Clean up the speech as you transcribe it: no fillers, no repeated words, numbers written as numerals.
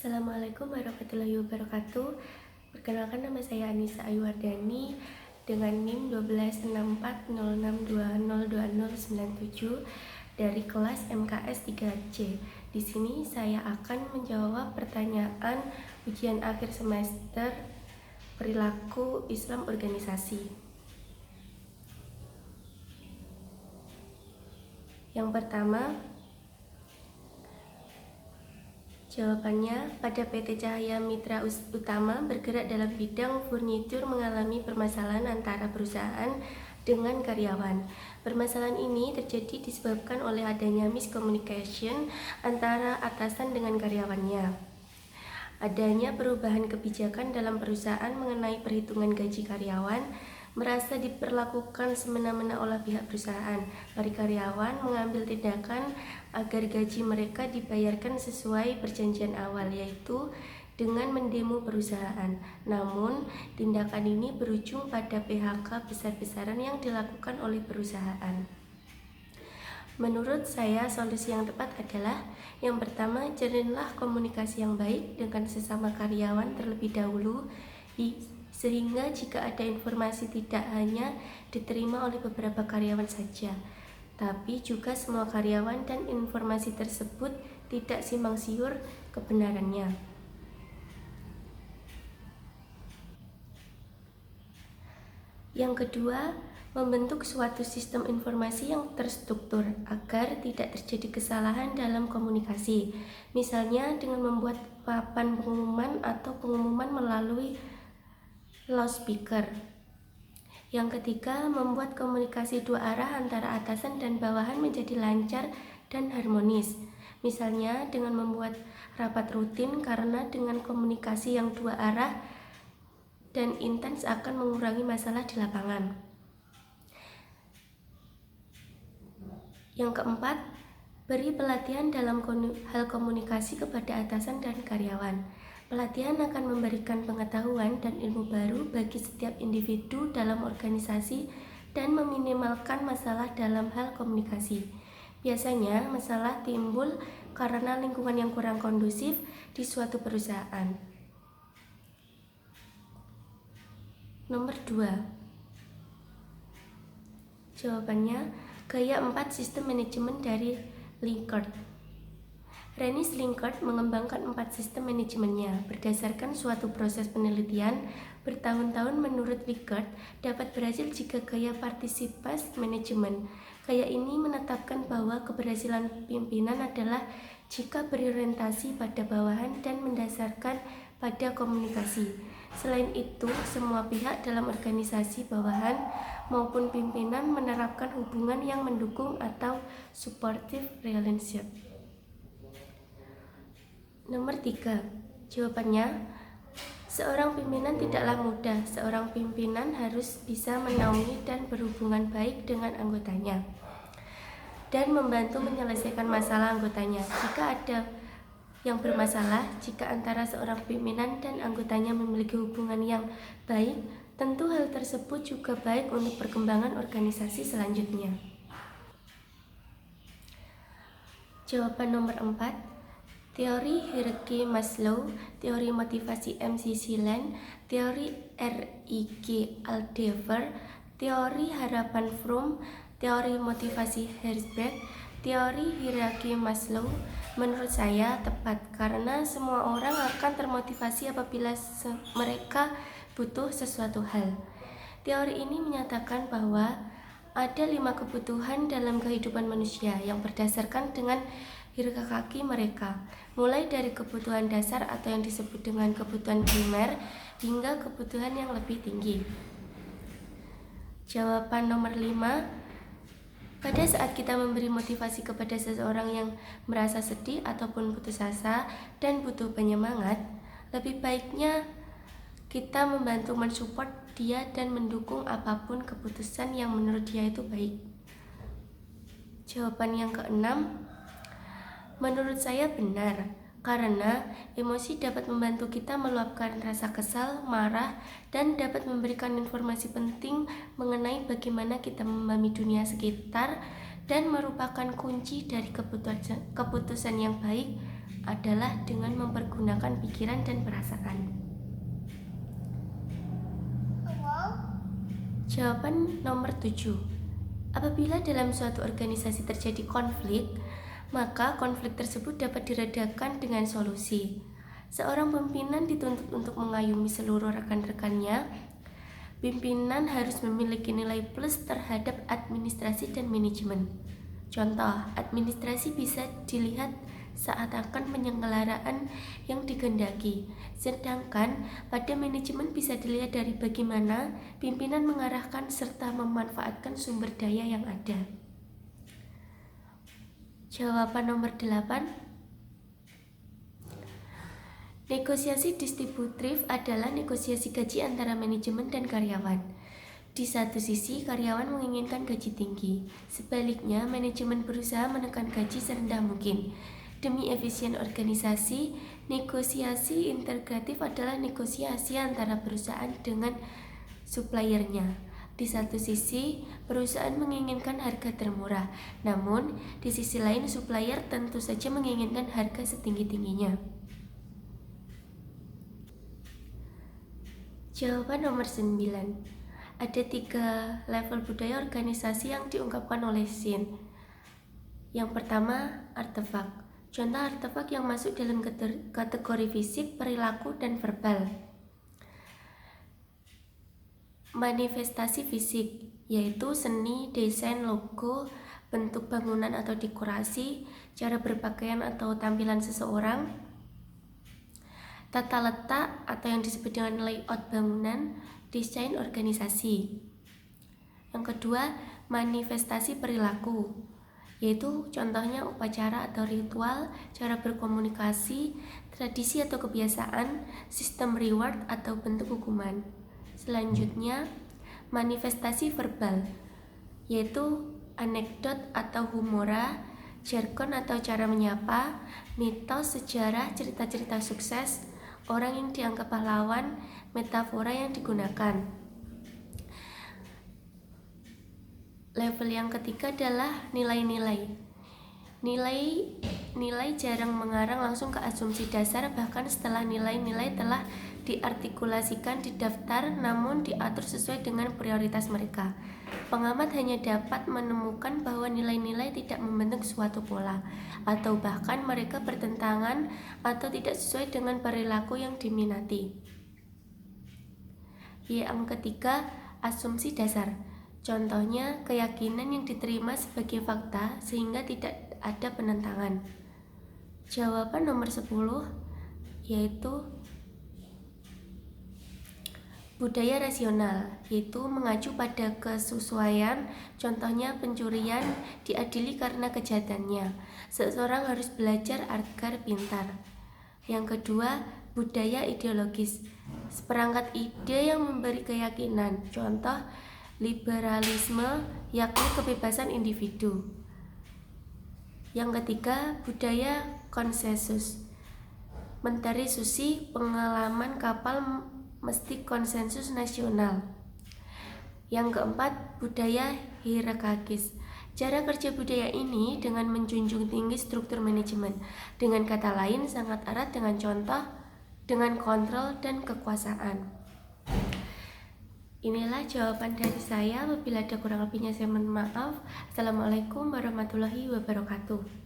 Assalamualaikum warahmatullahi wabarakatuh. Perkenalkan, nama saya Anissa Ayuwardani dengan NIM 126406202097 dari kelas MKS 3C. Di sini saya akan menjawab pertanyaan ujian akhir semester perilaku Islam organisasi. Yang pertama, jawabannya, pada PT Cahaya Mitra Utama bergerak dalam bidang furnitur mengalami permasalahan antara perusahaan dengan karyawan. Permasalahan ini terjadi disebabkan oleh adanya miscommunication antara atasan dengan karyawannya. Adanya perubahan kebijakan dalam perusahaan mengenai perhitungan gaji karyawan, merasa diperlakukan semena-mena oleh pihak perusahaan. Para karyawan mengambil tindakan agar gaji mereka dibayarkan sesuai perjanjian awal, yaitu dengan mendemo perusahaan. Namun, tindakan ini berujung pada PHK besar-besaran yang dilakukan oleh perusahaan. Menurut saya, solusi yang tepat adalah yang pertama, jalinlah komunikasi yang baik dengan sesama karyawan terlebih dahulu, sehingga jika ada informasi tidak hanya diterima oleh beberapa karyawan saja, tapi juga semua karyawan, dan informasi tersebut tidak simpang siur kebenarannya. Yang kedua, membentuk suatu sistem informasi yang terstruktur agar tidak terjadi kesalahan dalam komunikasi. Misalnya dengan membuat papan pengumuman atau pengumuman melalui loudspeaker. Yang ketiga, membuat komunikasi dua arah antara atasan dan bawahan menjadi lancar dan harmonis. Misalnya dengan membuat rapat rutin, karena dengan komunikasi yang dua arah dan intens akan mengurangi masalah di lapangan. Yang keempat, beri pelatihan dalam hal komunikasi kepada atasan dan karyawan. Pelatihan akan memberikan pengetahuan dan ilmu baru bagi setiap individu dalam organisasi dan meminimalkan masalah dalam hal komunikasi. Biasanya, masalah timbul karena lingkungan yang kurang kondusif di suatu perusahaan. Nomor 2. Jawabannya, gaya 4 sistem manajemen dari Likert. Rennie Likert mengembangkan 4 sistem manajemennya berdasarkan suatu proses penelitian bertahun-tahun. Menurut Likert, dapat berhasil jika gaya partisipasi manajemen. Gaya ini menetapkan bahwa keberhasilan pimpinan adalah jika berorientasi pada bawahan dan mendasarkan pada komunikasi. Selain itu, semua pihak dalam organisasi, bawahan maupun pimpinan, menerapkan hubungan yang mendukung atau supportive relationship. Nomor 3. Jawabannya, seorang pimpinan tidaklah mudah. Seorang pimpinan harus bisa menaungi dan berhubungan baik dengan anggotanya dan membantu menyelesaikan masalah anggotanya. Jika ada yang bermasalah, jika antara seorang pimpinan dan anggotanya memiliki hubungan yang baik, tentu hal tersebut juga baik untuk perkembangan organisasi selanjutnya. Jawaban nomor 4. Teori hierarki Maslow, teori motivasi McClellan Land, teori R.I.G. Aldever, teori harapan Fromm, teori motivasi Herzberg. Teori hierarki Maslow menurut saya tepat karena semua orang akan termotivasi apabila mereka butuh sesuatu hal. Teori ini menyatakan bahwa ada 5 kebutuhan dalam kehidupan manusia yang berdasarkan dengan hierarki mereka, mulai dari kebutuhan dasar atau yang disebut dengan kebutuhan primer hingga kebutuhan yang lebih tinggi. Jawaban nomor 5. Pada saat kita memberi motivasi kepada seseorang yang merasa sedih ataupun putus asa dan butuh penyemangat, lebih baiknya kita membantu mensupport dia dan mendukung apapun keputusan yang menurut dia itu baik. Jawaban yang ke-6. Menurut saya benar, karena emosi dapat membantu kita meluapkan rasa kesal, marah, dan dapat memberikan informasi penting mengenai bagaimana kita memahami dunia sekitar dan merupakan kunci dari keputusan yang baik adalah dengan mempergunakan pikiran dan perasaan. Jawaban nomor 7. Apabila dalam suatu organisasi terjadi konflik, maka konflik tersebut dapat diredakan dengan solusi. Seorang pimpinan dituntut untuk mengayomi seluruh rekan-rekannya. Pimpinan harus memiliki nilai plus terhadap administrasi dan manajemen. Contoh, administrasi bisa dilihat saat akan penyelenggaraan yang dikehendaki, sedangkan pada manajemen bisa dilihat dari bagaimana pimpinan mengarahkan serta memanfaatkan sumber daya yang ada. Jawaban nomor 8. Negosiasi distributif adalah negosiasi gaji antara manajemen dan karyawan. Di satu sisi, karyawan menginginkan gaji tinggi. Sebaliknya, manajemen berusaha menekan gaji serendah mungkin. Demi efisien organisasi, negosiasi integratif adalah negosiasi antara perusahaan dengan suppliernya. Di satu sisi, perusahaan menginginkan harga termurah, namun di sisi lain supplier tentu saja menginginkan harga setinggi-tingginya. Jawaban nomor 9. Ada 3 level budaya organisasi yang diungkapkan oleh Shin. Yang pertama, artefak. Contoh artefak yang masuk dalam kategori fisik, perilaku, dan verbal. Manifestasi fisik, yaitu seni, desain, logo, bentuk bangunan atau dekorasi, cara berpakaian atau tampilan seseorang, tata letak atau yang disebut dengan layout bangunan, desain organisasi. Yang kedua, manifestasi perilaku, yaitu contohnya upacara atau ritual, cara berkomunikasi, tradisi atau kebiasaan, sistem reward atau bentuk hukuman. Selanjutnya, manifestasi verbal, yaitu anekdot atau humora, jargon atau cara menyapa, mitos, sejarah, cerita-cerita sukses, orang yang dianggap pahlawan, metafora yang digunakan. Level yang ketiga adalah nilai-nilai. Nilai jarang mengarang langsung ke asumsi dasar, bahkan setelah nilai-nilai telah diartikulasikan di daftar namun diatur sesuai dengan prioritas mereka. Pengamat hanya dapat menemukan bahwa nilai-nilai tidak membentuk suatu pola, atau bahkan mereka bertentangan atau tidak sesuai dengan perilaku yang diminati. Yang ketiga, asumsi dasar. Contohnya, keyakinan yang diterima sebagai fakta sehingga tidak ada penentangan. Jawaban nomor 10 yaitu budaya rasional, yaitu mengacu pada kesesuaian. Contohnya, pencurian diadili karena kejahatannya. Seseorang harus belajar agar pintar. Yang kedua, budaya ideologis, seperangkat ide yang memberi keyakinan. Contoh, liberalisme, yakni kebebasan individu. Yang ketiga, budaya konsensus. Mentari Susi, pengalaman kapal mesti konsensus nasional. Yang keempat, budaya hierarkis. Cara kerja budaya ini dengan menjunjung tinggi struktur manajemen. Dengan kata lain, sangat erat dengan contoh, dengan kontrol dan kekuasaan. Inilah jawaban dari saya. Apabila ada kurang lebihnya saya mohon maaf. Assalamualaikum warahmatullahi wabarakatuh.